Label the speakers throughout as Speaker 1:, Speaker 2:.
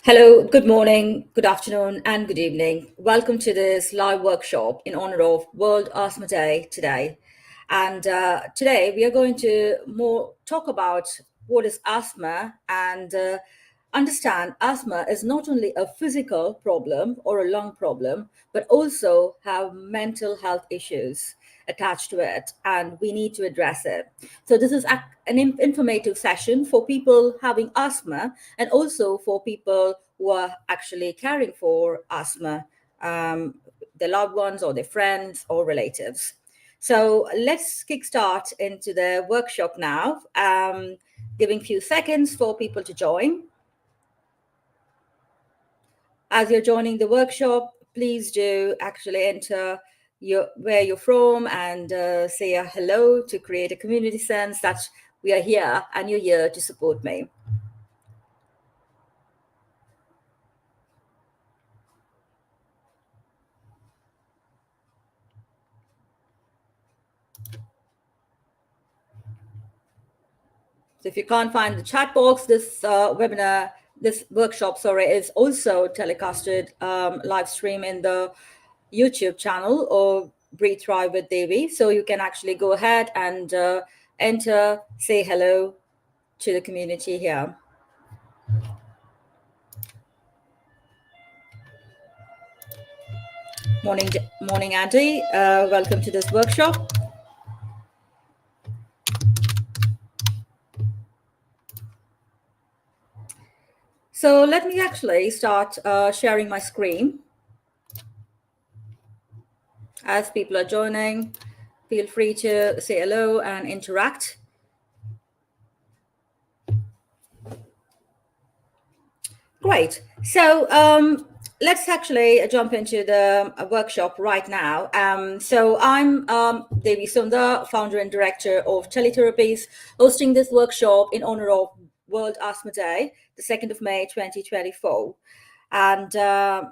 Speaker 1: Hello, good morning, good afternoon, and good evening. Welcome to this live workshop in honor of World Asthma Day today. And today we are going to more talk about what is asthma and understand asthma is not only a physical problem or a lung problem, but also have mental health issues attached to it, and we need to address it. So this is an informative session for people having asthma and also for people who are actually caring for asthma, their loved ones or their friends or relatives. So let's kickstart into the workshop now, giving few seconds for people to join. As you're joining the workshop, please do actually enter where you're from and say a hello to create a community sense that we are here and you're here to support me. So if you can't find the chat box, this workshop, is also telecasted live stream in the YouTube channel or Breathe Thrive with Devi. So you can actually go ahead and enter, say hello to the community here. Morning, Andy. Welcome to this workshop. So let me actually start sharing my screen. As people are joining, feel free to say hello and interact. Great. So let's actually jump into the workshop right now. So I'm Devi Sundar, founder and director of Tele-Therapies, hosting this workshop in honor of World Asthma Day, the 2nd of May, 2024. And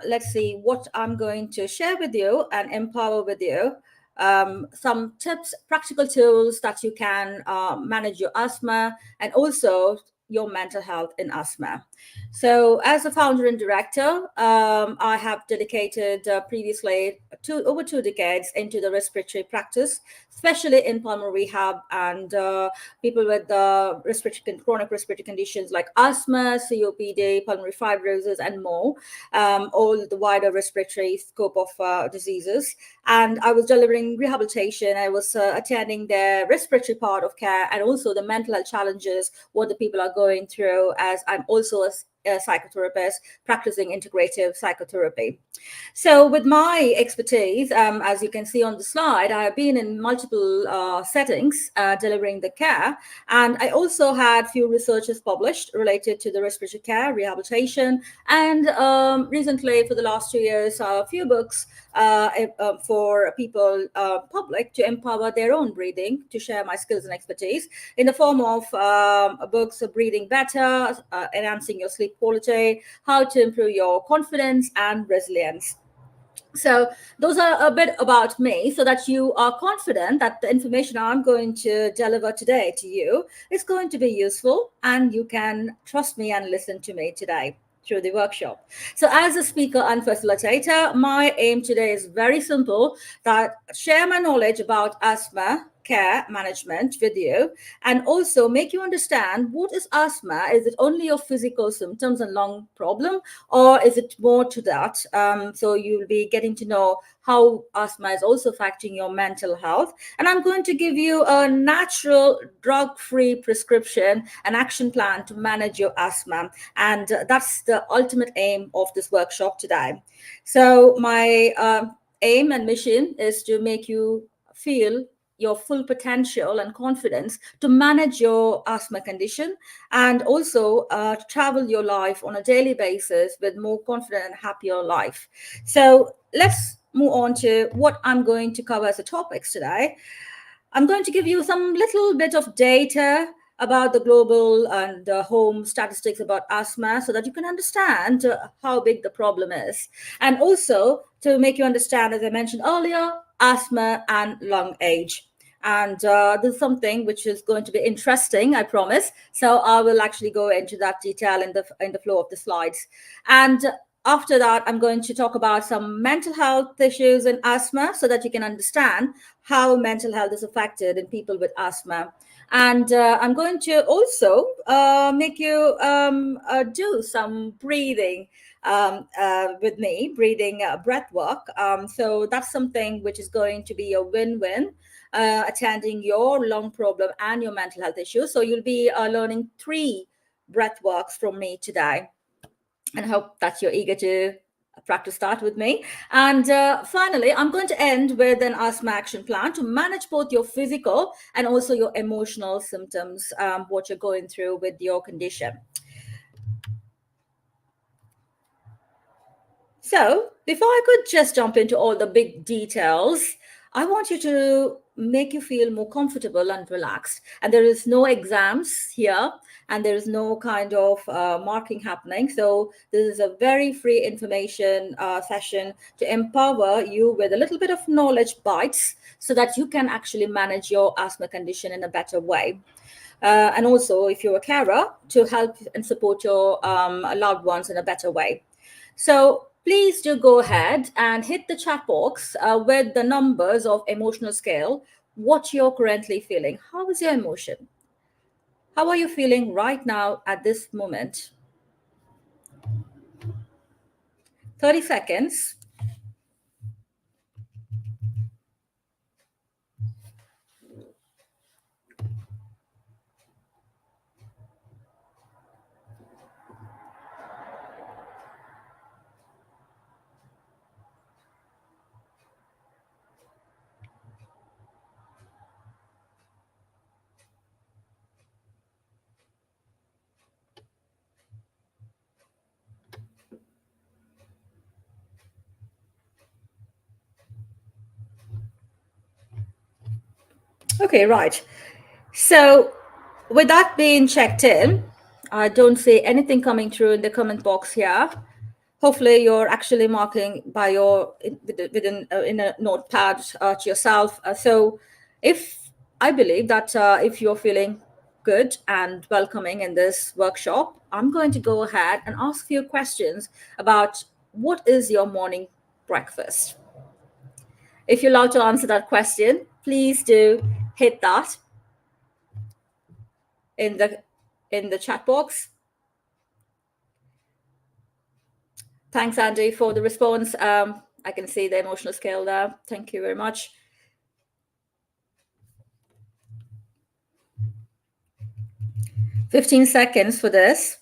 Speaker 1: let's see what I'm going to share with you and empower with you. Some tips, practical tools that you can manage your asthma and also your mental health in asthma. So, as a founder and director, I have dedicated previously over 2 decades into the respiratory practice, especially in pulmonary rehab and people with chronic respiratory conditions like asthma, COPD, pulmonary fibrosis, and more, all the wider respiratory scope of diseases. And I was delivering rehabilitation. I was attending the respiratory part of care and also the mental health challenges, what the people are going through, as I'm also a psychotherapist practicing integrative psychotherapy. So with my expertise, as you can see on the slide, I have been in multiple settings delivering the care. And I also had few researches published related to the respiratory care, rehabilitation, and recently for the last 2 years, a few books for people, public, to empower their own breathing, to share my skills and expertise in the form of books of breathing better, enhancing your sleep quality, how to improve your confidence and resilience. So those are a bit about me so that you are confident that the information I'm going to deliver today to you is going to be useful and you can trust me and listen to me today through the workshop. So as a speaker and facilitator, my aim today is very simple, that share my knowledge about asthma care management with you and also make you understand what is asthma. Is it only your physical symptoms and lung problem, or is it more to that? So you'll be getting to know how asthma is also affecting your mental health. And I'm going to give you a natural drug-free prescription and action plan to manage your asthma. And that's the ultimate aim of this workshop today. So my aim and mission is to make you feel your full potential and confidence to manage your asthma condition and also travel your life on a daily basis with more confident and happier life. So let's move on to what I'm going to cover as the topics today. I'm going to give you some little bit of data about the global and home statistics about asthma so that you can understand how big the problem is. And also to make you understand, as I mentioned earlier, asthma and lung age. And this is something which is going to be interesting, I promise. So I will actually go into that detail in the flow of the slides. And after that, I'm going to talk about some mental health issues in asthma so that you can understand how mental health is affected in people with asthma. And I'm going to also make you do some breathing with me, breathing breath work. So that's something which is going to be a win-win, attending your lung problem and your mental health issues. So you'll be learning 3 breath works from me today, and I hope that you're eager to practice that with me. And finally, I'm going to end with an asthma action plan to manage both your physical and also your emotional symptoms, what you're going through with your condition. So, before I could just jump into all the big details, I want you to make you feel more comfortable and relaxed. And there is no exams here, and there is no kind of marking happening. So, this is a very free information session to empower you with a little bit of knowledge bites so that you can actually manage your asthma condition in a better way. And also, if you're a carer, to help and support your loved ones in a better way. So please do go ahead and hit the chat box with the numbers of emotional scale, what you're currently feeling. How is your emotion? How are you feeling right now at this moment? 30 seconds. Okay, right. So, with that being checked in, I don't see anything coming through in the comment box here. Hopefully, you're actually marking by your within in a notepad to yourself. So, if I believe that if you're feeling good and welcoming in this workshop, I'm going to go ahead and ask you questions about what is your morning breakfast. If you're allowed to answer that question, please do hit that in the chat box. Thanks, Andy, for the response. I can see the emotional scale there. Thank you very much. "15 seconds for this.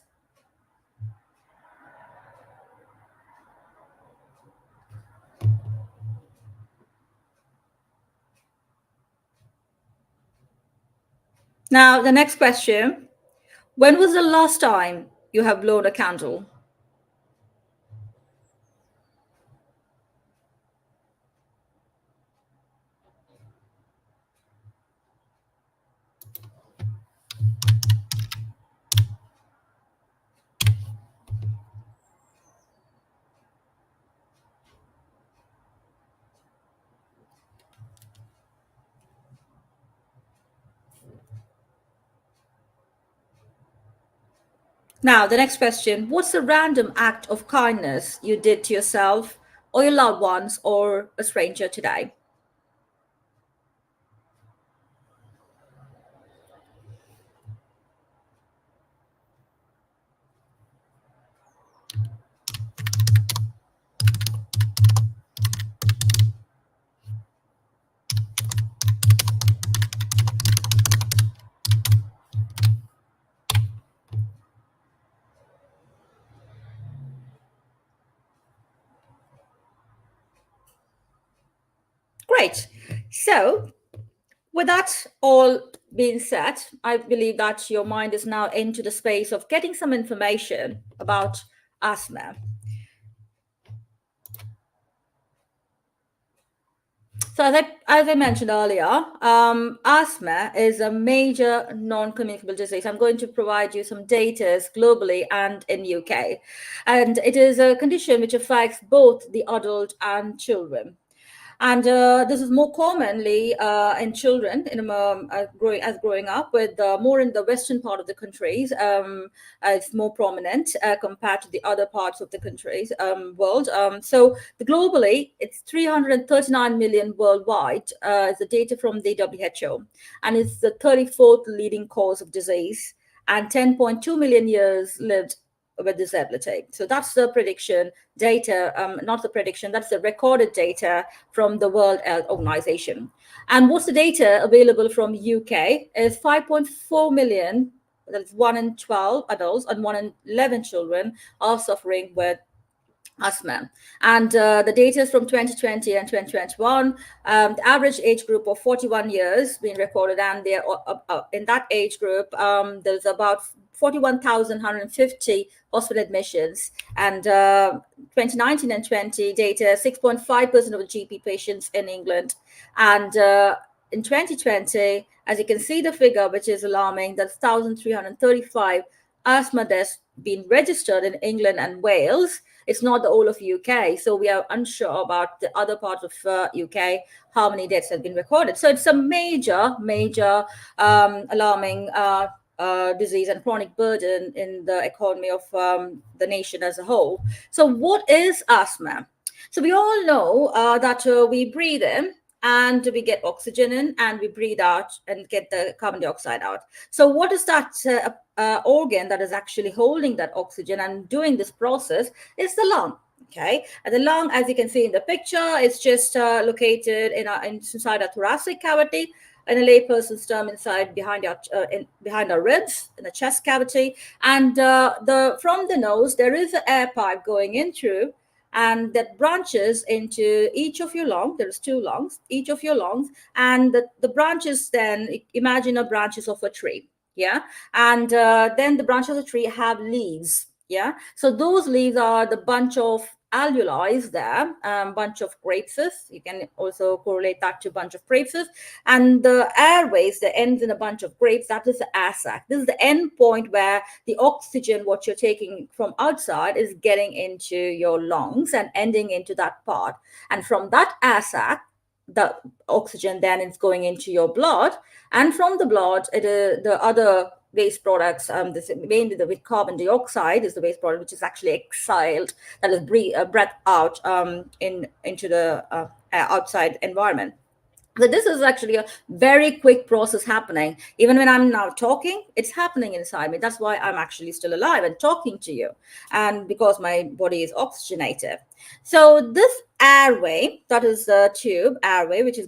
Speaker 1: Now, the next question. When was the last time you have blown a candle? Now, the next question. What's a random act of kindness you did to yourself or your loved ones or a stranger today? Great. So, with that all being said, I believe that your mind is now into the space of getting some information about asthma. So, as I mentioned earlier, asthma is a major non-communicable disease. I'm going to provide you some data globally and in UK. And it is a condition which affects both the adult and children. And this is more commonly in children growing up with more in the western part of the countries. It's more prominent compared to the other parts of the countries world. So globally, it's 339 million worldwide. Is the data from the WHO, and it's the 34th leading cause of disease, and 10.2 million years lived with disability. So that's the prediction data, not the prediction, that's the recorded data from the World Health Organization. And what's the data available from UK is 5.4 million, that's 1 in 12 adults and 1 in 11 children are suffering with asthma. And the data is from 2020 and 2021. The average age group of 41 years being recorded, and in that age group, there's about 41,150 hospital admissions. And 2019 and 20 data, 6.5% of the GP patients in England. And in 2020, as you can see the figure, which is alarming, that's 1,335 asthma deaths being registered in England and Wales. It's not the whole of UK, so we are unsure about the other parts of UK, how many deaths have been recorded. So it's a major alarming disease and chronic burden in the economy of the nation as a whole. So what is asthma? So we all know that we breathe in and we get oxygen in, and we breathe out and get the carbon dioxide out. So what is that organ that is actually holding that oxygen and doing this process is the lung. Okay, and the lung, as you can see in the picture, is just located inside a thoracic cavity, in a layperson's term, inside behind our ribs, in the chest cavity. And from the nose, there is an air pipe going in through, and that branches into each of your lungs. There's two lungs, each of your lungs, and the branches, then imagine a branches of a tree. Yeah, and then the branches of the tree have leaves. Yeah, so those leaves are the bunch of alveoli there, bunch of grapes. You can also correlate that to a bunch of grapes. And the airways that ends in a bunch of grapes, that is the air sac. This is the end point where the oxygen, what you're taking from outside, is getting into your lungs and ending into that part. And from that air sac, the oxygen then is going into your blood, and from the blood, the other waste products, mainly the with carbon dioxide is the waste product, which is actually exhaled, that is breathed out into the outside environment. So this is actually a very quick process happening. Even when I'm now talking, it's happening inside me. That's why I'm actually still alive and talking to you, and because my body is oxygenated. So this airway, that is the tube airway, which is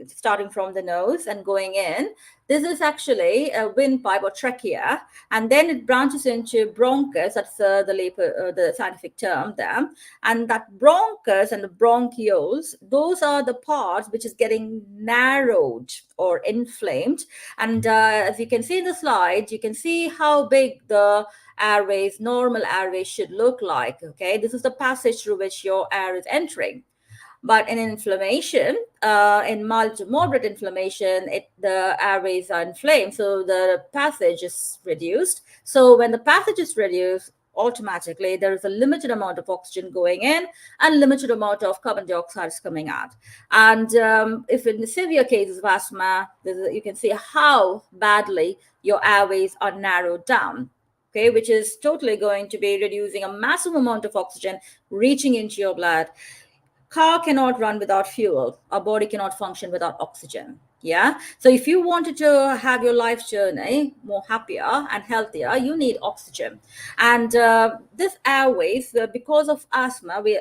Speaker 1: starting from the nose and going in. This is actually a windpipe or trachea, and then it branches into bronchus. That's the scientific term there. And that bronchus and the bronchioles, those are the parts which is getting narrowed or inflamed. And as you can see in the slide, you can see how big the airways, normal airways, should look like. Okay, this is the passage through which your air is entering. But in inflammation, in mild to moderate inflammation, the airways are inflamed, so the passage is reduced. So when the passage is reduced, automatically there is a limited amount of oxygen going in and limited amount of carbon dioxide is coming out. And if in the severe cases of asthma, you can see how badly your airways are narrowed down. Okay, which is totally going to be reducing a massive amount of oxygen reaching into your blood. Car cannot run without fuel. Our body cannot function without oxygen. Yeah. So if you wanted to have your life journey more happier and healthier, you need oxygen. And this airways, because of asthma, we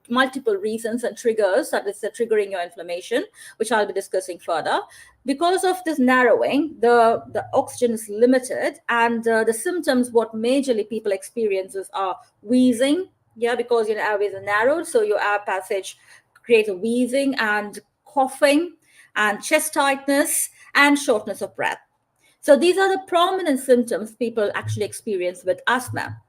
Speaker 1: multiple reasons and triggers that is triggering your inflammation, which I'll be discussing further. Because of this narrowing, the oxygen is limited, and the symptoms what majorly people experiences are wheezing. Yeah, because your airways are narrowed, so your air passage creates a wheezing and coughing and chest tightness and shortness of breath. So these are the prominent symptoms people actually experience with asthma.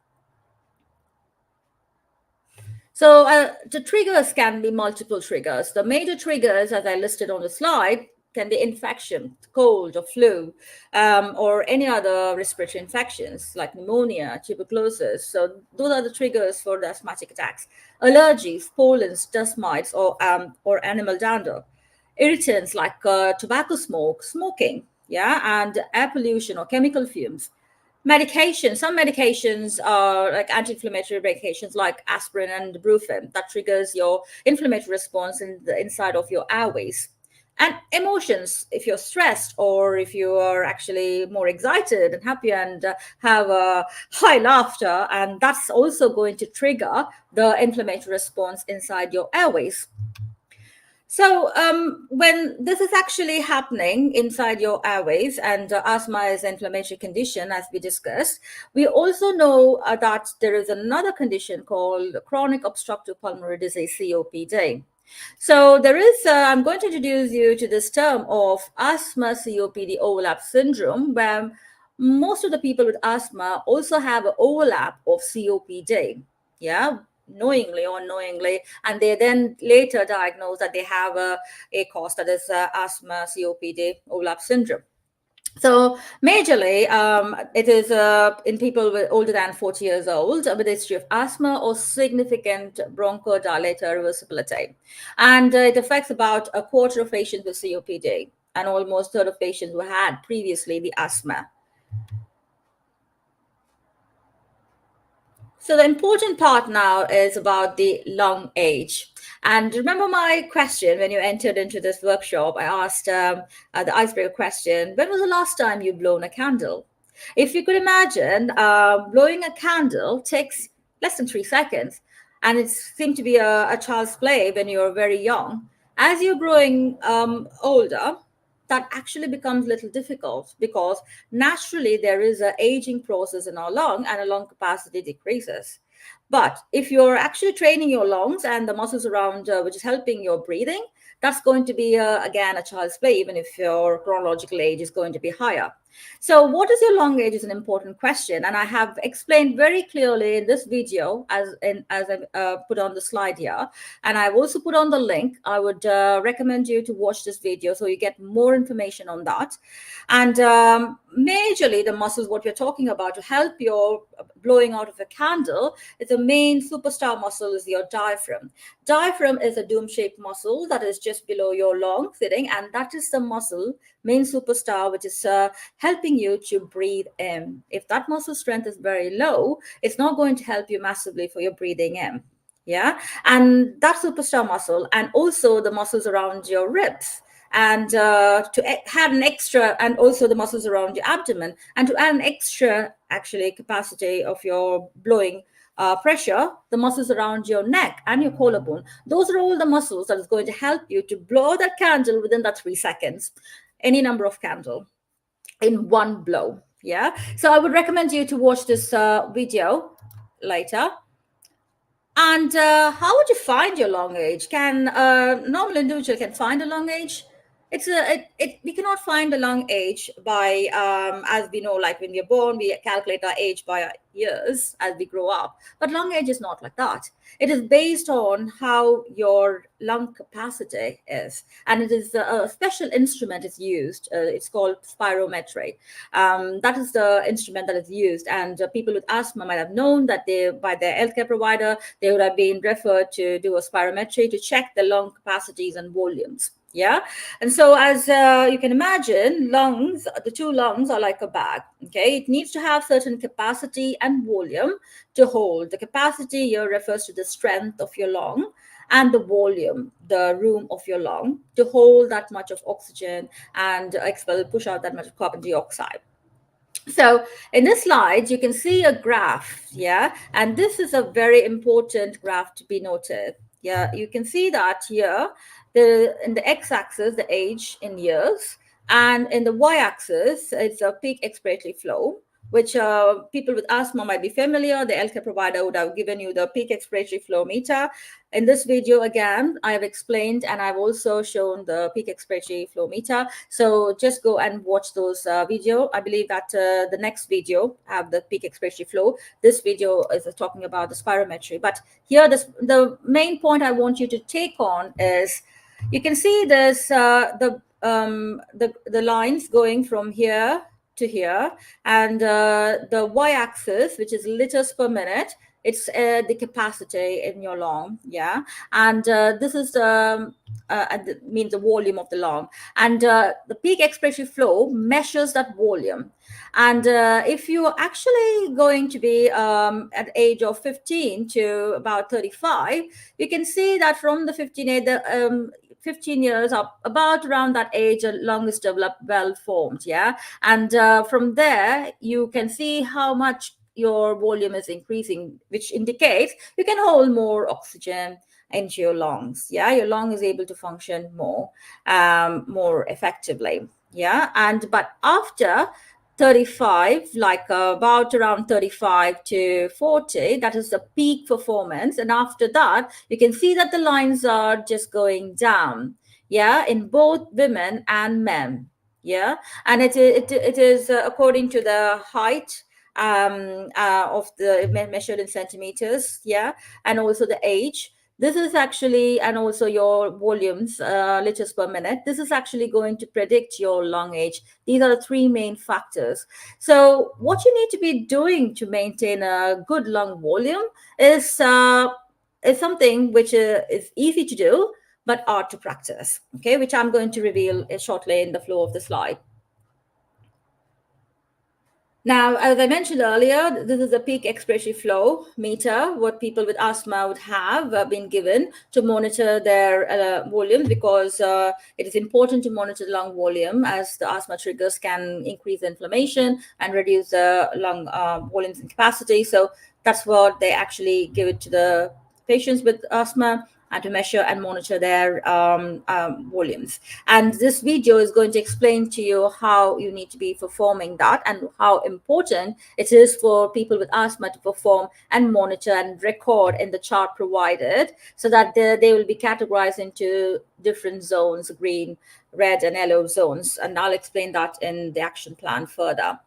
Speaker 1: So the triggers can be multiple triggers. The major triggers, as I listed on the slide, can be infection, cold or flu, or any other respiratory infections like pneumonia, tuberculosis. So those are the triggers for the asthmatic attacks. Allergies, pollens, dust mites, or animal dander. Irritants like tobacco smoke, smoking, yeah, and air pollution or chemical fumes. Medication, some medications are like anti-inflammatory medications like aspirin and ibuprofen that triggers your inflammatory response in the inside of your airways. And emotions, if you're stressed or if you are actually more excited and happy and have a high laughter, and that's also going to trigger the inflammatory response inside your airways. So, when this is actually happening inside your airways, and asthma is an inflammatory condition, as we discussed, we also know that there is another condition called chronic obstructive pulmonary disease, COPD. So, I'm going to introduce you to this term of asthma COPD overlap syndrome, where most of the people with asthma also have an overlap of COPD. Yeah, knowingly or unknowingly, and they then later diagnose that they have a cause, that is asthma COPD overlap syndrome. So majorly, it is in people with older than 40 years old with a history of asthma or significant bronchodilator reversibility. And it affects about a quarter of patients with COPD and almost a third of patients who had previously the asthma. So the important part now is about the lung age. And remember my question when you entered into this workshop, I asked the icebreaker question, when was the last time you blown a candle? If you could imagine, blowing a candle takes less than 3 seconds, and it seemed to be a child's play when you're very young. As you're growing older, that actually becomes a little difficult because naturally there is an aging process in our lung and a lung capacity decreases. But if you're actually training your lungs and the muscles around, which is helping your breathing, that's going to be, again, a child's play, even if your chronological age is going to be higher. So what is your lung age is an important question. And I have explained very clearly in this video, as I put on the slide here. And I've also put on the link. I would recommend you to watch this video so you get more information on that. And majorly the muscles, what we're talking about to help your blowing out of a candle, is the main superstar muscle is your diaphragm. Diaphragm is a dome-shaped muscle that is just below your lung sitting, and that is the muscle, main superstar, which is helping you to breathe in. If that muscle strength is very low, it's not going to help you massively for your breathing in. Yeah, and that superstar muscle, and also the muscles around your ribs, and to have an extra, and also the muscles around your abdomen, and to add an extra actually capacity of your blowing pressure, the muscles around your neck and your collarbone. Those are all the muscles that is going to help you to blow that candle within that 3 seconds, any number of candle in one blow. Yeah, so I would recommend you to watch this video later. And how would you find your lung age? Can a normal individual can find a lung age? We cannot find a lung age by as we know, like when we're born, we calculate our age by years as we grow up. But lung age is not like that. It is based on how your lung capacity is, and it is a special instrument is used. It's called spirometry. That is the instrument that is used, and people with asthma might have known that they, by their healthcare provider, they would have been referred to do a spirometry to check the lung capacities and volumes. Yeah. And so as you can imagine, lungs, the two lungs are like a bag. Okay. It needs to have certain capacity and volume to hold. The capacity here refers to the strength of your lung, and the volume, the room of your lung, to hold that much of oxygen and expel, push out that much of carbon dioxide. So in this slide, you can see a graph, yeah, and this is a very important graph to be noted. Yeah, you can see that here, in the x-axis, the age in years, and in the y-axis, it's a peak expiratory flow, which people with asthma might be familiar. The healthcare provider would have given you the peak expiratory flow meter. In this video, again, I have explained, and I've also shown the peak expiratory flow meter. So just go and watch those video. I believe that the next video have the peak expiratory flow. This video is talking about the spirometry. But here, the main point I want you to take on is, you can see this, the the lines going from here to here, and the y-axis, which is liters per minute, it's the capacity in your lung, yeah, and this is means the volume of the lung, and the peak expiratory flow measures that volume. And if you're actually going to be at age of 15 to about 35, you can see that from the 15 years up, about around that age, a lung is developed, well formed, yeah. And from there, you can see how much your volume is increasing, which indicates you can hold more oxygen into your lungs. Yeah, your lung is able to function more effectively. Yeah, and but after 35, like about around 35 to 40, that is the peak performance. And after that, you can see that the lines are just going down, yeah, in both women and men. Yeah, and it is according to the height of the measured in centimeters, yeah, and also the age. This is actually, and also your volumes, liters per minute. This is actually going to predict your lung age. These are the three main factors. So what you need to be doing to maintain a good lung volume is something which is easy to do, but hard to practice, okay, which I'm going to reveal shortly in the flow of the slide. Now, as I mentioned earlier, this is a peak expiratory flow meter, what people with asthma would have been given to monitor their volumes, because it is important to monitor the lung volume, as the asthma triggers can increase inflammation and reduce the lung volumes and capacity. So that's what they actually give it to the patients with asthma, and to measure and monitor their volumes. And this video is going to explain to you how you need to be performing that, and how important it is for people with asthma to perform and monitor and record in the chart provided, so that they will be categorized into different zones, green, red, and yellow zones. And I'll explain that in the action plan further.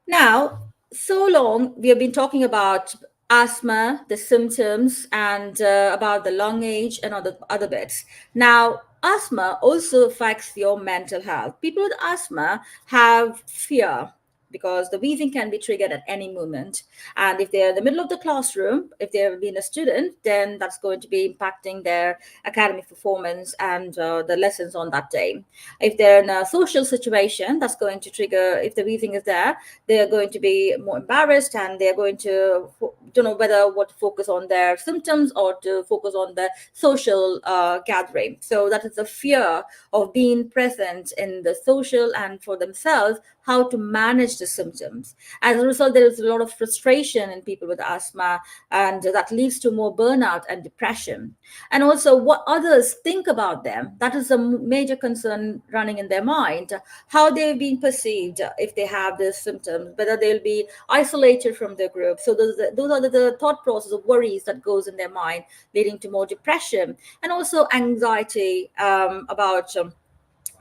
Speaker 1: Now, so long we have been talking about asthma, the symptoms, and about the lung age and other bits. Now, asthma also affects your mental health. People with asthma have fear, because the wheezing can be triggered at any moment. And if they're in the middle of the classroom, if they've been a student, then that's going to be impacting their academic performance and the lessons on that day. If they're in a social situation, that's going to trigger, if the wheezing is there, they're going to be more embarrassed, and they're going to don't know whether what to focus on their symptoms or to focus on the social gathering. So that is the fear of being present in the social, and for themselves, how to manage the symptoms. As a result, there is a lot of frustration in people with asthma, and that leads to more burnout and depression. And also what others think about them, that is a major concern running in their mind, how they've been perceived if they have these symptoms, whether they'll be isolated from their group. So those are the thought process of worries that goes in their mind, leading to more depression, and also anxiety about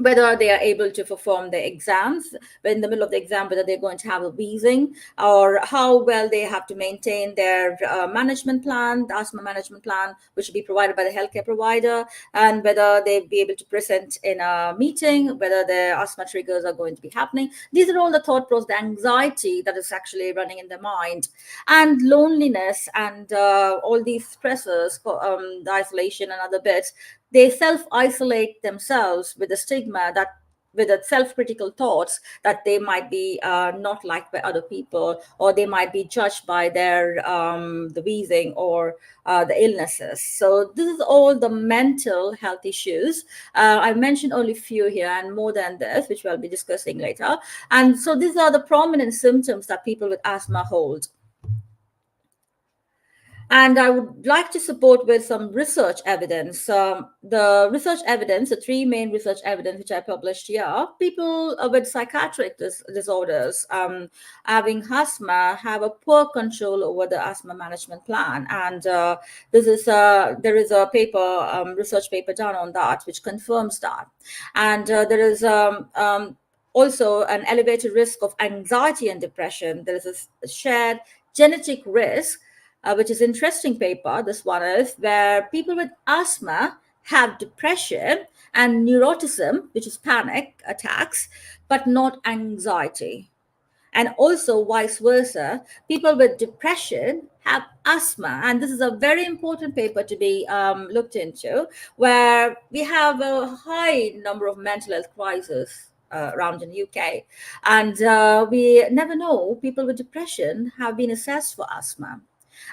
Speaker 1: whether they are able to perform the exams, in the middle of the exam, whether they're going to have a wheezing, or how well they have to maintain their management plan, the asthma management plan, which will be provided by the healthcare provider, and whether they'll be able to present in a meeting, whether the asthma triggers are going to be happening. These are all the thought process, the anxiety that is actually running in their mind, and loneliness, and all these stressors, the isolation and other bits. They self-isolate themselves with the stigma, that with the self-critical thoughts that they might be not liked by other people, or they might be judged by their the wheezing or the illnesses. So this is all the mental health issues. I mentioned only a few here, and more than this, which we'll be discussing later. And so these are the prominent symptoms that people with asthma hold. And I would like to support with some research evidence. The research evidence, the three main research evidence which I published here, people with psychiatric disorders having asthma have a poor control over the asthma management plan. And there is a paper, research paper done on that, which confirms that. And there is also an elevated risk of anxiety and depression. There is a shared genetic risk, which is interesting paper. This one is where people with asthma have depression and neuroticism, which is panic attacks, but not anxiety. And also vice versa, people with depression have asthma. And this is a very important paper to be looked into, where we have a high number of mental health crises around in the UK. And we never know people with depression have been assessed for asthma.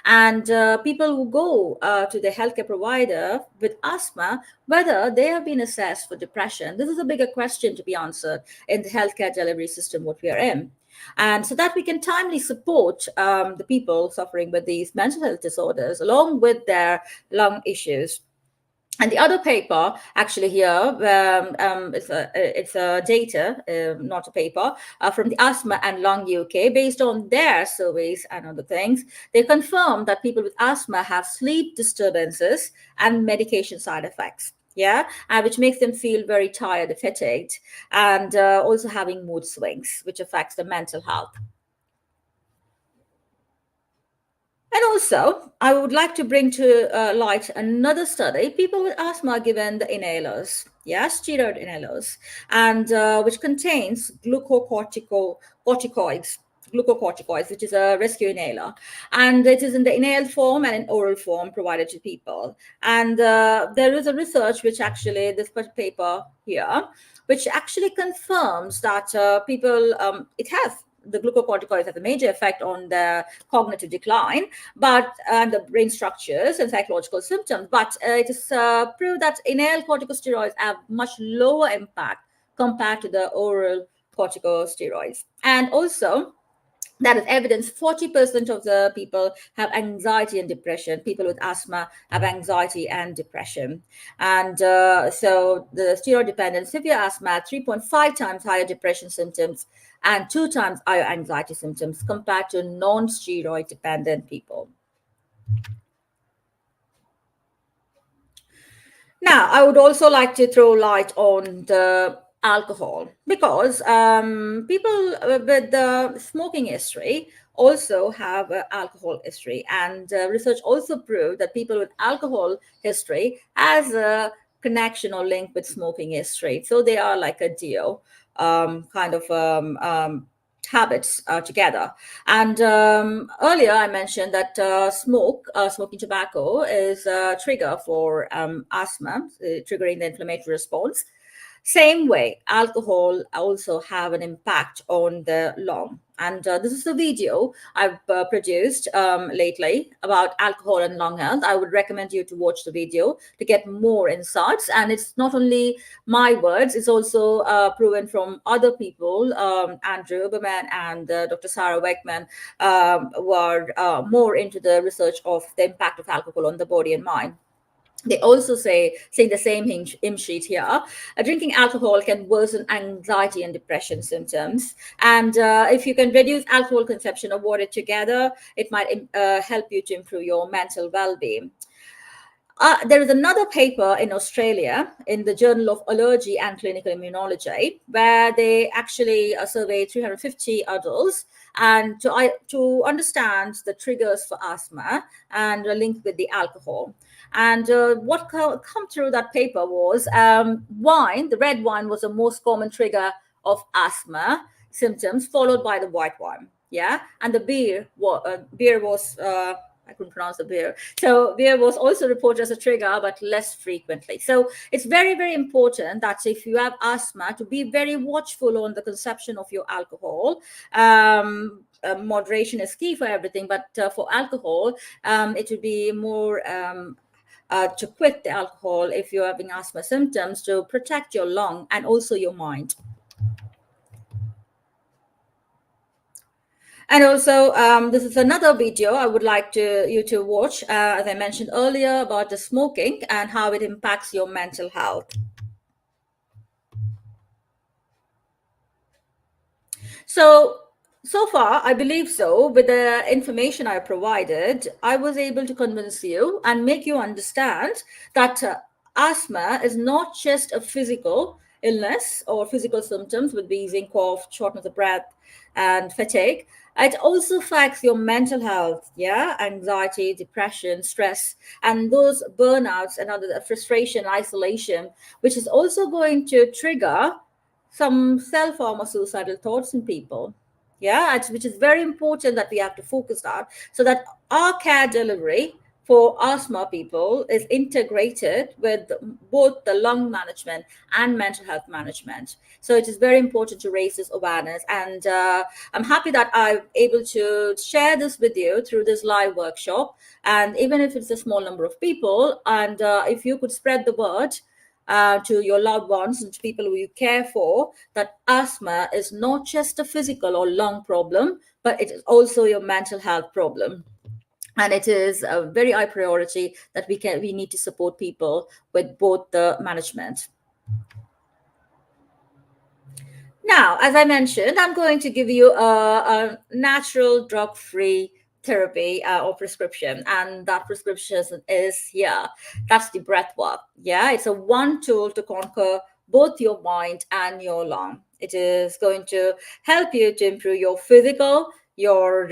Speaker 1: And people who go to the healthcare provider with asthma, whether they have been assessed for depression, this is a bigger question to be answered in the healthcare delivery system what we are in. And so that we can timely support the people suffering with these mental health disorders along with their lung issues. And the other paper, actually here, it's a data, not a paper, from the Asthma and Lung UK, based on their surveys and other things. They confirm that people with asthma have sleep disturbances and medication side effects. Yeah, which makes them feel very tired, fatigued, and also having mood swings, which affects the mental health. And also, I would like to bring to light another study. People with asthma are given the inhalers, yes, steroid inhalers, and which contains glucocorticoids, which is a rescue inhaler. And it is in the inhaled form and in oral form provided to people. And there is a research which actually, this paper here, which actually confirms that it has the glucocorticoids have a major effect on the cognitive decline, but and the brain structures and psychological symptoms. But it is proved that inhaled corticosteroids have much lower impact compared to the oral corticosteroids. And also, that is evidence 40% of the people have anxiety and depression. People with asthma have anxiety and depression. And so the steroid dependent severe asthma, 3.5 times higher depression symptoms and 2 times higher anxiety symptoms compared to non-steroid dependent people. Now, I would also like to throw light on the alcohol because people with the smoking history also have alcohol history, and research also proved that people with alcohol history has a connection or link with smoking history. So they are like a duo, kind of habits together. And earlier I mentioned that smoking tobacco is a trigger for asthma, triggering the inflammatory response. Same way, alcohol also have an impact on the lung. And this is a video I've produced lately about alcohol and lung health. I would recommend you to watch the video to get more insights. And it's not only my words, it's also proven from other people, Andrew Huberman and Dr. Sarah Weckman, who are more into the research of the impact of alcohol on the body and mind. They also say the same hymn sheet here. Drinking alcohol can worsen anxiety and depression symptoms. And if you can reduce alcohol consumption, avoid it together, it might help you to improve your mental well-being. There is another paper in Australia in the Journal of Allergy and Clinical Immunology, where they actually surveyed 350 adults and to understand the triggers for asthma and linked with the alcohol. And what come through that paper was wine. The red wine was the most common trigger of asthma symptoms, followed by the white wine. Yeah, and the beer was I couldn't pronounce the beer. So beer was also reported as a trigger, but less frequently. So it's very, very important that if you have asthma, to be very watchful on the consumption of your alcohol. Moderation is key for everything, but for alcohol, it would be more to quit the alcohol if you're having asthma symptoms to protect your lung and also your mind. And also, this is another video I would like you to watch, as I mentioned earlier, about the smoking and how it impacts your mental health. So far, I believe so. With the information I provided, I was able to convince you and make you understand that asthma is not just a physical, illness or physical symptoms with wheezing, cough, shortness of breath, and fatigue. It also affects your mental health, yeah, anxiety, depression, stress, and those burnouts and other frustration, isolation, which is also going to trigger some self-harm or suicidal thoughts in people. Yeah, which is very important that we have to focus on so that our care delivery for asthma people is integrated with both the lung management and mental health management. So it is very important to raise this awareness. And I'm happy that I'm able to share this with you through this live workshop. And even if it's a small number of people, and if you could spread the word to your loved ones and to people who you care for, that asthma is not just a physical or lung problem, but it is also your mental health problem. And it is a very high priority that we need to support people with both the management. Now, as I mentioned, I'm going to give you a natural drug-free therapy or prescription, and that prescription is here. That's the breath work. Yeah, it's a one tool to conquer both your mind and your lung. It is going to help you to improve your physical, your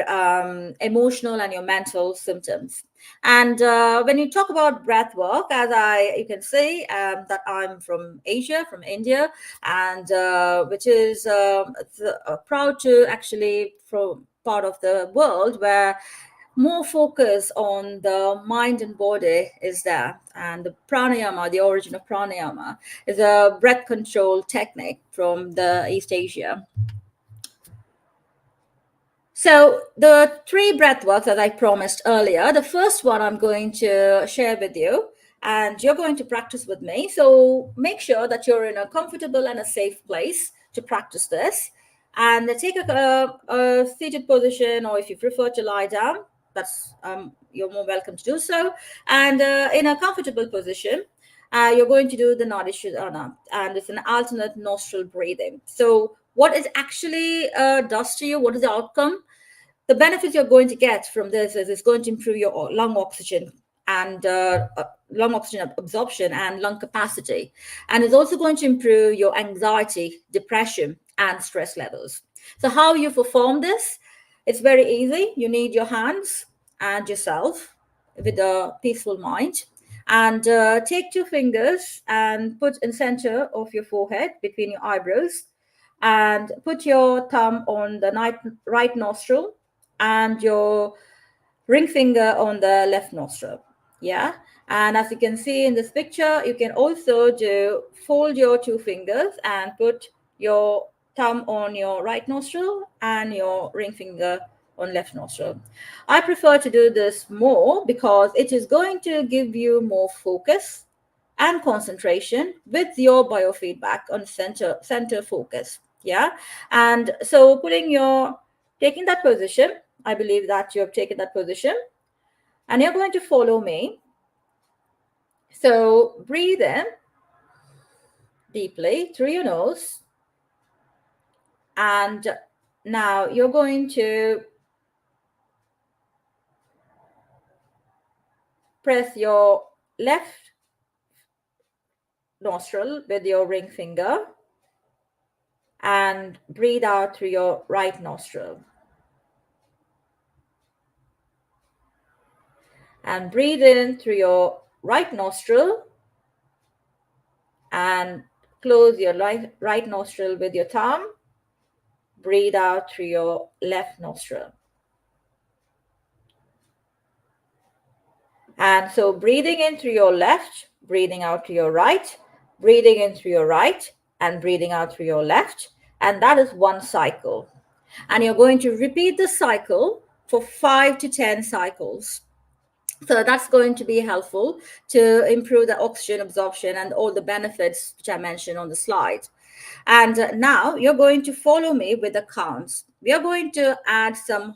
Speaker 1: emotional, and your mental symptoms. And when you talk about breath work, you can see that I'm from Asia, from India, and which is proud to actually from part of the world where more focus on the mind and body is there. And the pranayama, the origin of pranayama, is a breath control technique from the East Asia. So the three breath works that I promised earlier, the first one I'm going to share with you, and you're going to practice with me. So make sure that you're in a comfortable and a safe place to practice this. And take a seated position, or if you prefer to lie down, that's you're more welcome to do so. And in a comfortable position, you're going to do the Nadi Shodhana, and it's an alternate nostril breathing. So what it actually does to you, what is the outcome? The benefits you're going to get from this is it's going to improve your lung oxygen absorption and lung capacity, and it's also going to improve your anxiety, depression, and stress levels. So how you perform this? It's very easy. You need your hands and yourself with a peaceful mind, and take two fingers and put in center of your forehead between your eyebrows, and put your thumb on the right nostril and your ring finger on the left nostril. Yeah. And as you can see in this picture, you can also fold your two fingers and put your thumb on your right nostril and your ring finger on left nostril. I prefer to do this more because it is going to give you more focus and concentration with your biofeedback on center focus. Yeah. And so taking that position, I believe that you have taken that position, and you're going to follow me. So breathe in deeply through your nose, and now you're going to press your left nostril with your ring finger and breathe out through your right nostril. And breathe in through your right nostril and close your right nostril with your thumb. Breathe out through your left nostril. And so breathing in through your left, breathing out to your right, breathing in through your right, and breathing out through your left. And that is one cycle. And you're going to repeat the cycle for 5 to 10 cycles. So that's going to be helpful to improve the oxygen absorption and all the benefits which I mentioned on the slide. And now you're going to follow me with the counts. We are going to add some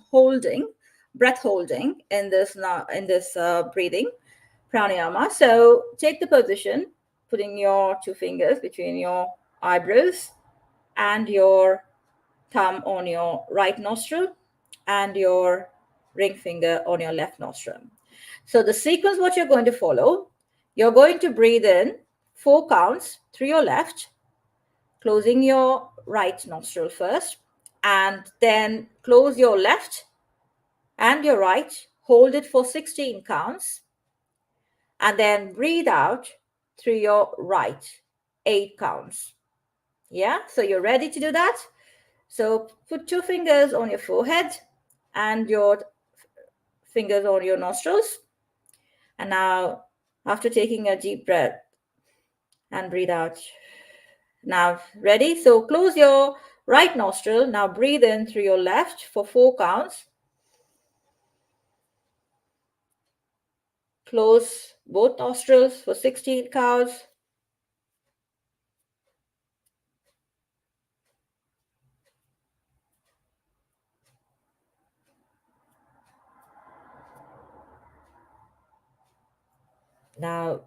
Speaker 1: breath holding in this breathing pranayama. So take the position, putting your two fingers between your eyebrows and your thumb on your right nostril and your ring finger on your left nostril. So the sequence, what you're going to follow, you're going to breathe in 4 counts through your left, closing your right nostril first, and then close your left and your right, hold it for 16 counts, and then breathe out through your right, 8 counts. Yeah, so you're ready to do that? So put 2 fingers on your forehead and your fingers on your nostrils. And now, after taking a deep breath and breathe out. Now, ready? So close your right nostril. Now breathe in through your left for 4 counts. Close both nostrils for 16 counts. Now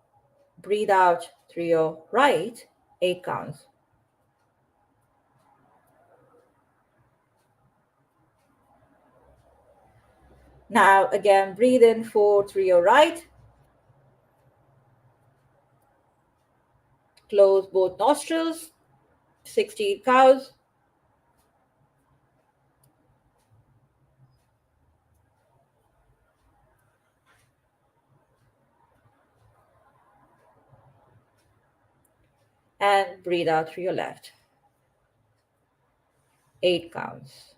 Speaker 1: breathe out through your right, 8 counts. Now again, breathe in 4 through your right. Close both nostrils, 16 counts. And breathe out through your left, 8 counts.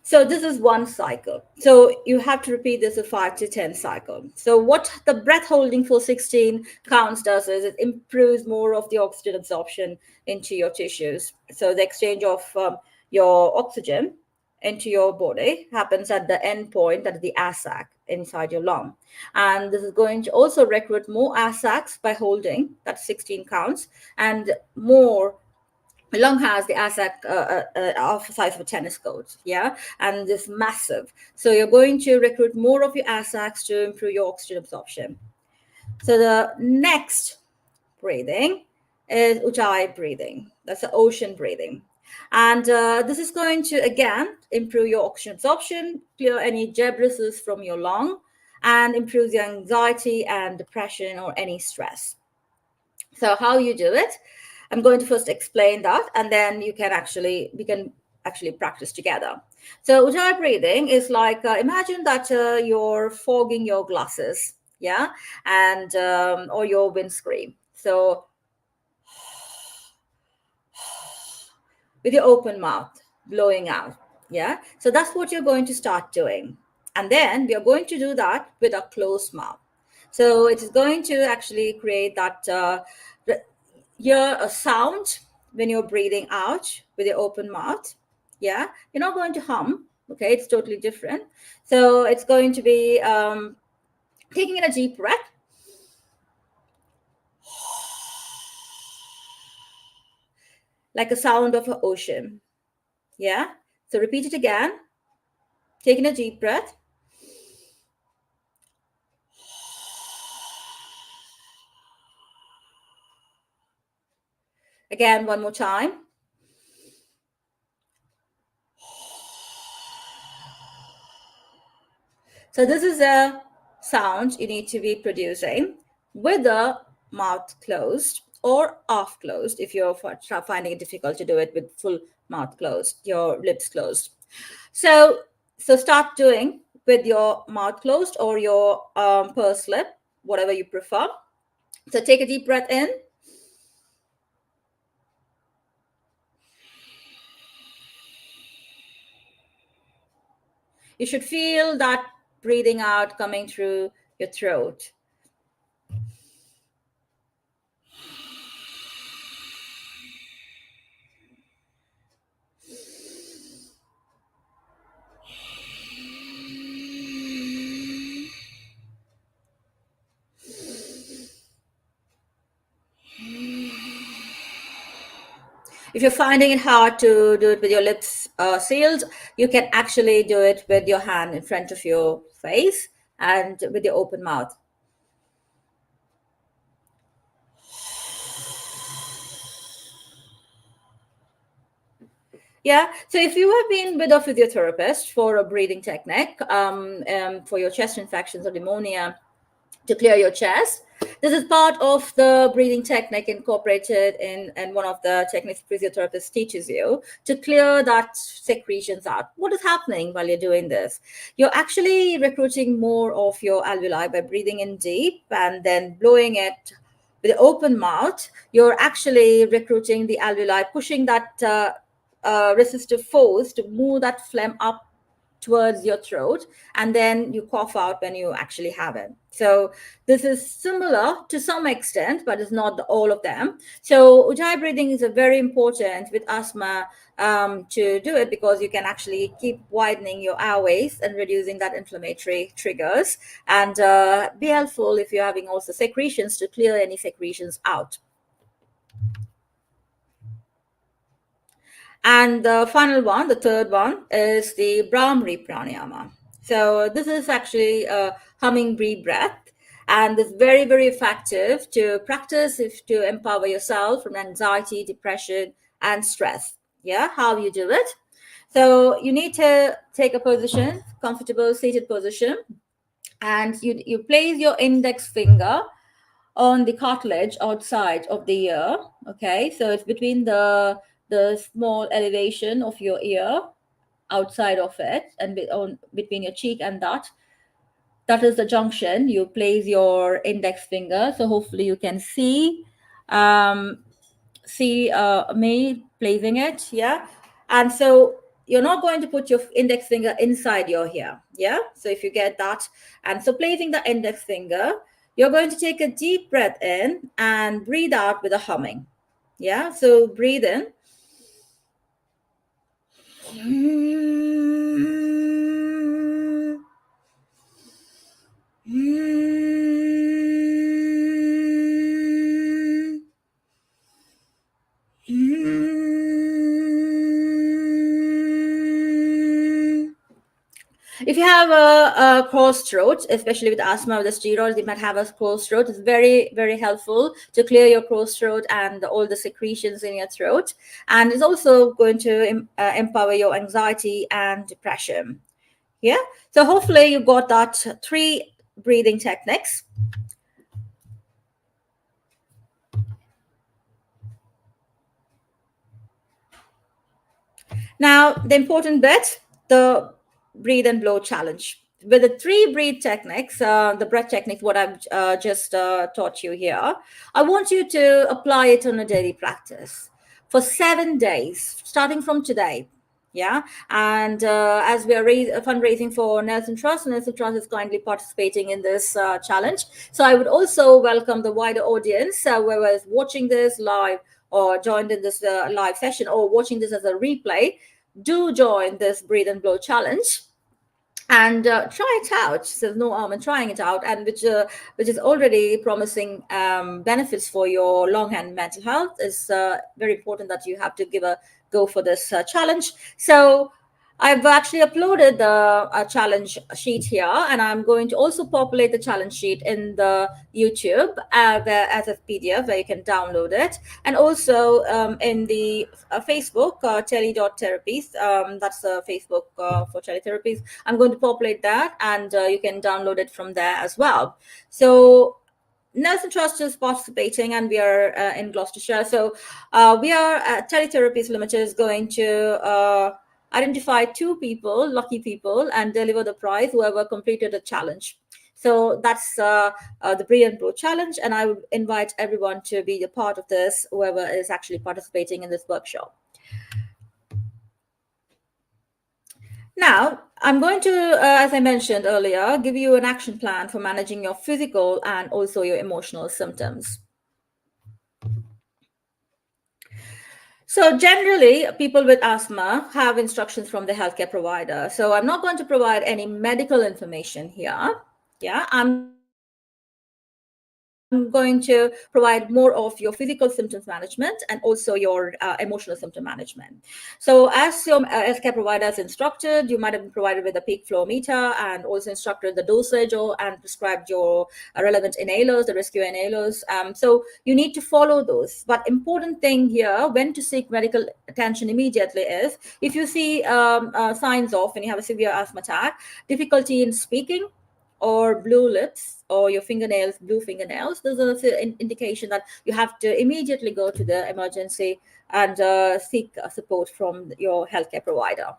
Speaker 1: So this is one cycle. So you have to repeat this a 5 to 10 cycle. So what the breath holding for 16 counts does is it improves more of the oxygen absorption into your tissues. So the exchange of your oxygen into your body happens at the end point, at the air sac inside your lung. And this is going to also recruit more air sacs by holding that 16 counts, and more lung has the ASAC of the size of a tennis court, yeah, and this massive. So you're going to recruit more of your ASACs to improve your oxygen absorption. So the next breathing is Ujjayi breathing. That's the ocean breathing. And this is going to, again, improve your oxygen absorption, clear any debris from your lung, and improve your anxiety and depression or any stress. So how you do it, I'm going to first explain that, and then we can actually practice together. So Ujjayi breathing is like, imagine that you're fogging your glasses, yeah, and or your windscreen. So with your open mouth, blowing out, yeah. So that's what you're going to start doing, and then we are going to do that with a closed mouth. So it is going to actually create that hear a sound when you're breathing out with your open mouth. Yeah, you're not going to hum. Okay, it's totally different. So it's going to be taking in a deep breath, like a sound of an ocean. Yeah. So repeat it again. Taking a deep breath. Again, one more time. So this is a sound you need to be producing with the mouth closed or half closed if you're finding it difficult to do it with full mouth closed, your lips closed. So start doing with your mouth closed or your pursed lip, whatever you prefer. So take a deep breath in. You should feel that breathing out coming through your throat. If you're finding it hard to do it with your lips sealed, you can actually do it with your hand in front of your face and with your open mouth. Yeah. So if you have been with a physiotherapist for a breathing technique for your chest infections or pneumonia to clear your chest, This is part of the breathing technique incorporated in one of the techniques physiotherapist teaches you to clear that secretions out. What is happening while you're doing this? You're actually recruiting more of your alveoli by breathing in deep and then blowing it with the open mouth. You're actually recruiting the alveoli, pushing that resistive force to move that phlegm up towards your throat, and then you cough out when you actually have it. So this is similar to some extent, but it's not all of them. So ujjayi breathing is a very important with asthma to do it, because you can actually keep widening your airways and reducing that inflammatory triggers, and be helpful if you're having also secretions, to clear any secretions out. And the final one, the third one, is the Brahmari pranayama. So this is actually a humming breathe breath, and it's very, very effective to practice if to empower yourself from anxiety, depression, and stress. Yeah, how you do it. So you need to take a position, comfortable seated position, and you place your index finger on the cartilage outside of the ear. Okay, so it's between the small elevation of your ear, outside of it, and between your cheek and that is the junction. You place your index finger, so hopefully you can um, see me placing it. Yeah, and so you're not going to put your index finger inside your ear. Yeah, so if you get that, and so placing the index finger, you're going to take a deep breath in and breathe out with a humming. Yeah, so breathe in. If you have a closed throat, especially with asthma with the steroids, you might have a closed throat. It's very, very helpful to clear your closed throat and all the secretions in your throat. And it's also going to empower your anxiety and depression. Yeah. So hopefully you got that 3 breathing techniques. Now, the important bit, the breathe and blow challenge. With the 3 breathe techniques, the breath technique, what I've just taught you here, I want you to apply it on a daily practice for 7 days, starting from today. Yeah. And as we are fundraising for Nelson Trust is kindly participating in this challenge. So I would also welcome the wider audience, whoever is watching this live or joined in this live session or watching this as a replay. Do join this breathe and blow challenge and try it out. There's no harm in trying it out, and which is already promising benefits for your lung and mental health. It's very important that you have to give a go for this challenge. So I've actually uploaded the challenge sheet here, and I'm going to also populate the challenge sheet in the YouTube as a PDF where you can download it, and also in the Facebook, Tele.Therapies. That's Facebook for Tele-Therapies. I'm going to populate that, and you can download it from there as well. So Nelson Trust is participating, and we are in Gloucestershire. So we are Tele-Therapies Limited is going to identify 2 people, lucky people, and deliver the prize whoever completed the challenge. So that's the Brilliant Pro Challenge, and I would invite everyone to be a part of this, whoever is actually participating in this workshop. Now, I'm going to, as I mentioned earlier, give you an action plan for managing your physical and also your emotional symptoms. So generally, people with asthma have instructions from the healthcare provider. So I'm not going to provide any medical information here. Yeah, I'm going to provide more of your physical symptoms management and also your emotional symptom management. So as your healthcare provider is instructed, you might have been provided with a peak flow meter and also instructed the dosage and prescribed your relevant inhalers, the rescue inhalers. So you need to follow those. But important thing here, when to seek medical attention immediately is if you see signs of, when you have a severe asthma attack, difficulty in speaking, or blue lips, or your fingernails, blue fingernails, those are the indication that you have to immediately go to the emergency and seek support from your healthcare provider.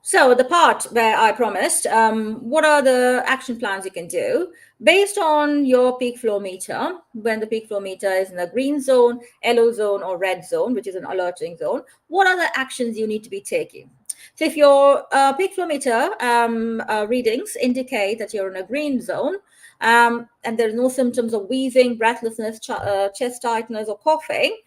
Speaker 1: So the part where I promised, what are the action plans you can do based on your peak flow meter? When the peak flow meter is in the green zone, yellow zone, or red zone, which is an alerting zone, what are the actions you need to be taking? So if your peak flow meter readings indicate that you're in a green zone, and there's no symptoms of wheezing, breathlessness, chest tightness, or coughing,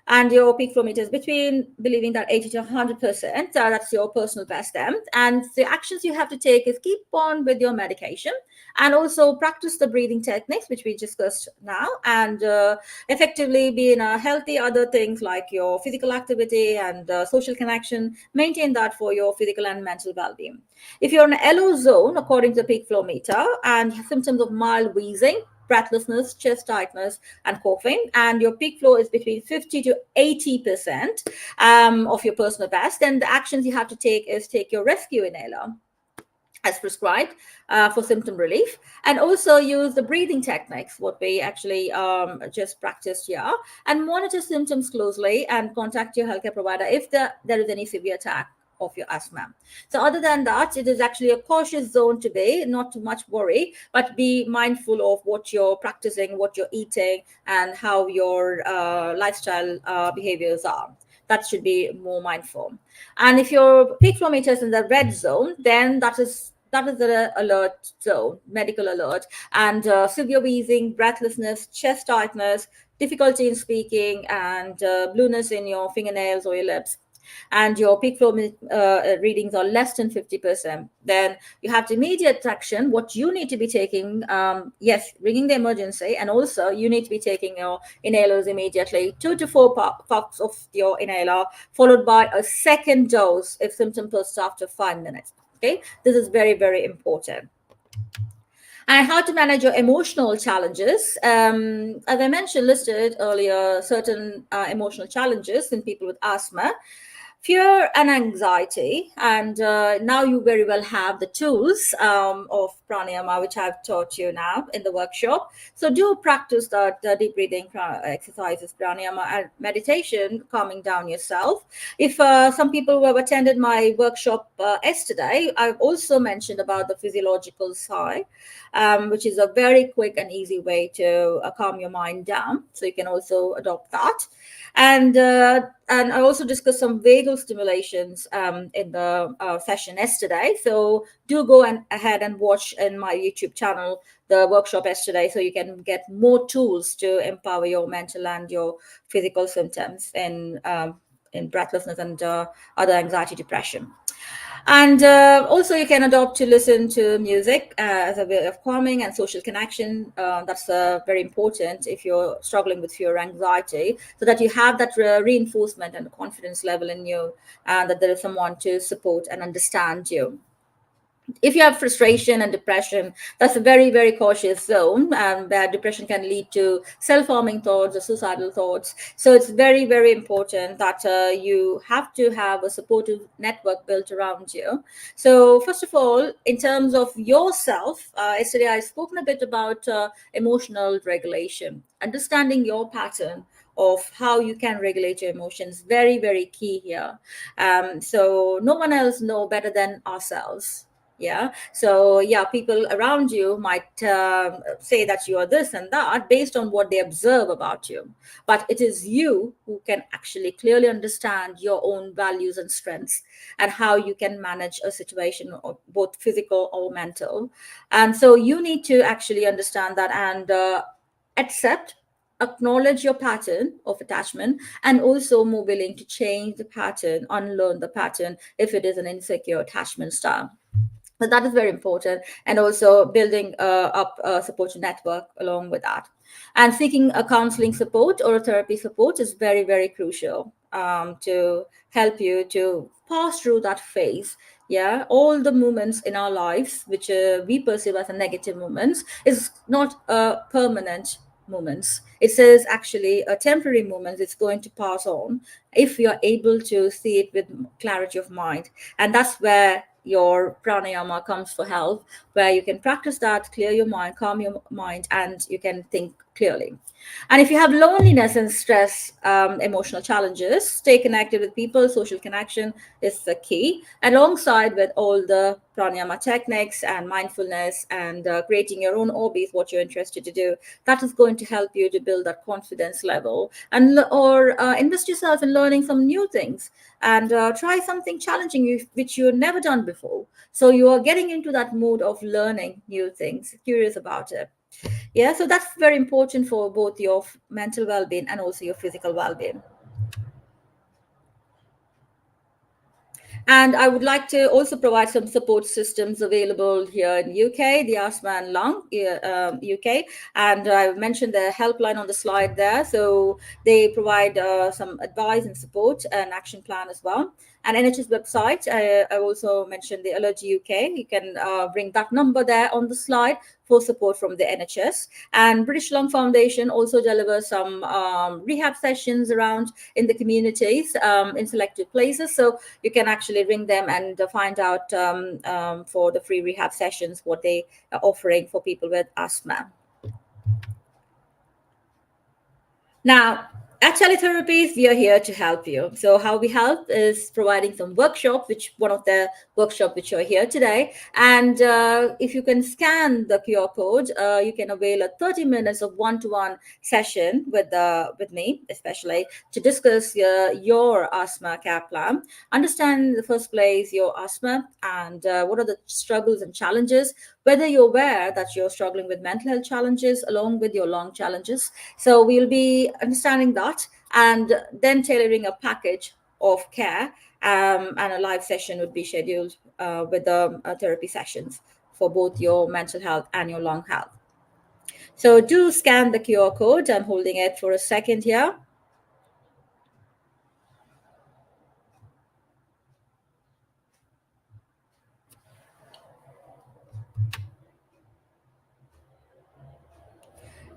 Speaker 1: and your peak flow meter is between believing that 80 to 100%, that's your personal best then. And the actions you have to take is keep on with your medication, and also practice the breathing techniques which we discussed now, and effectively be in a healthy other things like your physical activity and social connection. Maintain that for your physical and mental well-being. If you're in a yellow zone according to the peak flow meter and symptoms of mild wheezing, breathlessness, chest tightness, and coughing, and your peak flow is between 50 to 80% of your personal best, then the actions you have to take is take your rescue inhaler as prescribed for symptom relief, and also use the breathing techniques, what we actually just practiced here, and monitor symptoms closely and contact your healthcare provider if there is any severe attack of your asthma. So other than that, it is actually a cautious zone to be, not too much worry, but be mindful of what you're practicing, what you're eating, and how your lifestyle behaviors are. That should be more mindful. And if your peak flow meter is in the red zone, then that is the alert zone, medical alert, and severe wheezing, breathlessness, chest tightness, difficulty in speaking, and blueness in your fingernails or your lips, and your peak flow readings are less than 50%, then you have to immediate action. What you need to be taking, yes, ringing the emergency, and also you need to be taking your inhalers immediately, 2 to 4 puffs of your inhaler, followed by a second dose if symptom persists after 5 minutes. Okay, this is very, very important. And how to manage your emotional challenges. As I mentioned, listed earlier, certain emotional challenges in people with asthma, fear and anxiety. And now you very well have the tools of pranayama, which I've taught you now in the workshop. So do practice that deep breathing exercises, pranayama, and meditation, calming down yourself. If some people who have attended my workshop yesterday, I've also mentioned about the physiological side, which is a very quick and easy way to calm your mind down. So you can also adopt that. And I also discussed some vagal stimulations in the session yesterday. So do go ahead and watch in my YouTube channel the workshop yesterday, so you can get more tools to empower your mental and your physical symptoms in breathlessness and other anxiety, depression. And also you can adopt to listen to music as a way of calming and social connection. That's very important if you're struggling with fear or anxiety, so that you have that reinforcement and confidence level in you, and that there is someone to support and understand you. If you have frustration and depression, that's a very, very cautious zone, where depression can lead to self-harming thoughts or suicidal thoughts. So it's very, very important that you have to have a supportive network built around you. So first of all, in terms of yourself, yesterday I've spoken a bit about emotional regulation, understanding your pattern of how you can regulate your emotions. Very, very key here. So no one else know better than ourselves. Yeah. So yeah, people around you might say that you are this and that based on what they observe about you, but it is you who can actually clearly understand your own values and strengths, and how you can manage a situation, of both physical or mental. And so you need to actually understand that, and accept, acknowledge your pattern of attachment, and also more willing to change the pattern, unlearn the pattern if it is an insecure attachment style. But that is very important, and also building up a support network along with that. And seeking a counseling support or a therapy support is very, very crucial to help you to pass through that phase. Yeah, all the moments in our lives which we perceive as a negative moments is not a permanent moments. It says actually a temporary moment. It's going to pass on if you're able to see it with clarity of mind. And that's where your pranayama comes for help, where you can practice that, clear your mind, calm your mind, and you can think clearly. And if you have loneliness and stress, emotional challenges, stay connected with people. Social connection is the key, alongside with all the pranayama techniques and mindfulness and creating your own hobbies, what you're interested to do. That is going to help you to build that confidence level, and or invest yourself in learning some new things, and try something challenging which you've never done before. So you are getting into that mode of learning new things, curious about it. Yeah, so that's very important for both your mental well-being and also your physical well-being. And I would like to also provide some support systems available here in UK, the Asthma and Lung UK. And I mentioned the helpline on the slide there. So they provide some advice and support and action plan as well. And NHS website, I also mentioned the Allergy UK. You can bring that number there on the slide for support from the NHS. And British Lung Foundation also delivers some rehab sessions around in the communities in selected places. So you can actually ring them and find out for the free rehab sessions what they are offering for people with asthma. Now, at Tele-Therapies, we are here to help you. So how we help is providing some workshop, which one of the workshop which are here today. And if you can scan the QR code, you can avail a 30 minutes of one-to-one session with me, especially to discuss your asthma care plan, understand in the first place your asthma and what are the struggles and challenges, whether you're aware that you're struggling with mental health challenges along with your lung challenges. So we'll be understanding that and then tailoring a package of care, and a live session would be scheduled with the therapy sessions for both your mental health and your lung health. So do scan the QR code. I'm holding it for a second here.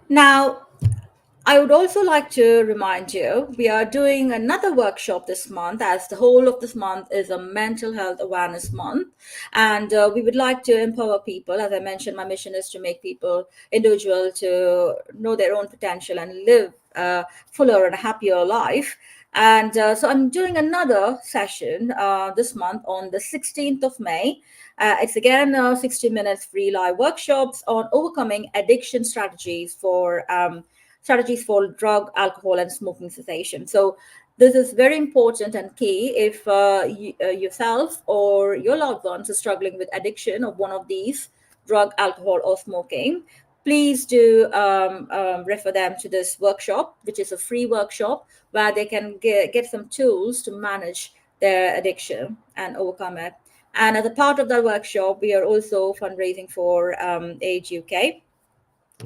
Speaker 1: Now, I would also like to remind you, we are doing another workshop this month, as the whole of this month is a mental health awareness month. And we would like to empower people. As I mentioned, my mission is to make people, individual, to know their own potential and live a fuller and a happier life. And so I'm doing another session this month on the 16th of May. It's again 60 minutes free live workshops on overcoming addiction strategies for drug, alcohol, and smoking cessation. So this is very important and key if yourself or your loved ones are struggling with addiction of one of these, drug, alcohol, or smoking. Please do refer them to this workshop, which is a free workshop where they can get some tools to manage their addiction and overcome it. And as a part of that workshop, we are also fundraising for Age UK.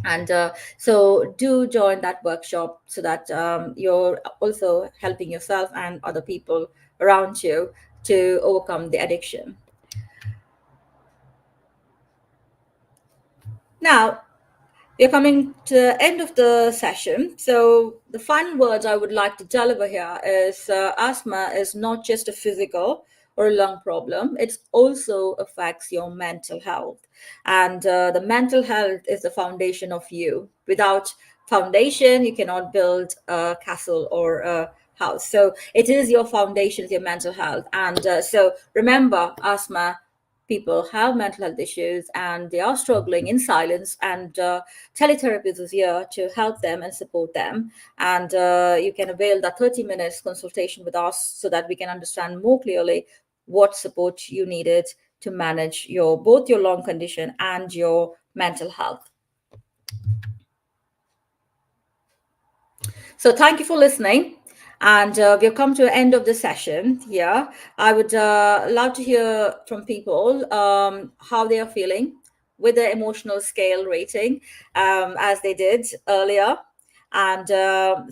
Speaker 1: And so do join that workshop so that you're also helping yourself and other people around you to overcome the addiction. Now, we're coming to the end of the session. So the final words I would like to deliver here is asthma is not just a physical or a lung problem. It also affects your mental health. And the mental health is the foundation of you. Without foundation, you cannot build a castle or a house. So it is your foundation, your mental health. And so remember, asthma people have mental health issues and they are struggling in silence, and Tele-Therapies is here to help them and support them. And you can avail that 30 minutes consultation with us so that we can understand more clearly what support you needed to manage your both your lung condition and your mental health. So thank you for listening. And we've come to the end of the session here. I would love to hear from people how they are feeling with the emotional scale rating, as they did earlier. And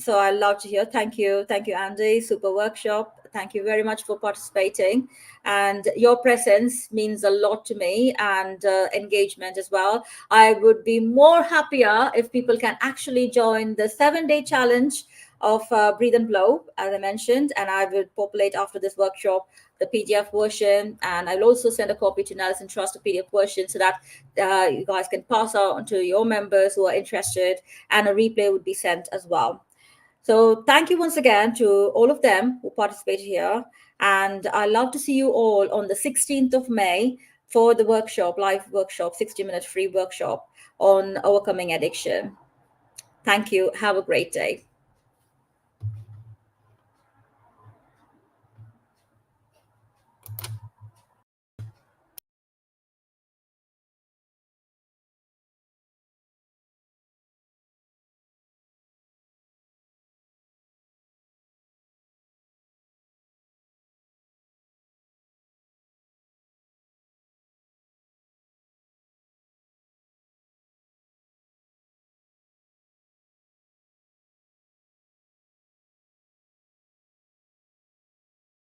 Speaker 1: so I'd love to hear. Thank you. Thank you, Andy. Super workshop. Thank you very much for participating. And your presence means a lot to me, and engagement as well. I would be more happier if people can actually join the 7-day challenge of Breathe and Blow, as I mentioned, and I will populate after this workshop the PDF version, and I'll also send a copy to Nelson Trust, a PDF version, so that you guys can pass on to your members who are interested, and a replay would be sent as well. So thank you once again to all of them who participated here. And I'd love to see you all on the 16th of May for the workshop, live workshop, 60-minute free workshop on overcoming addiction. Thank you. Have a great day.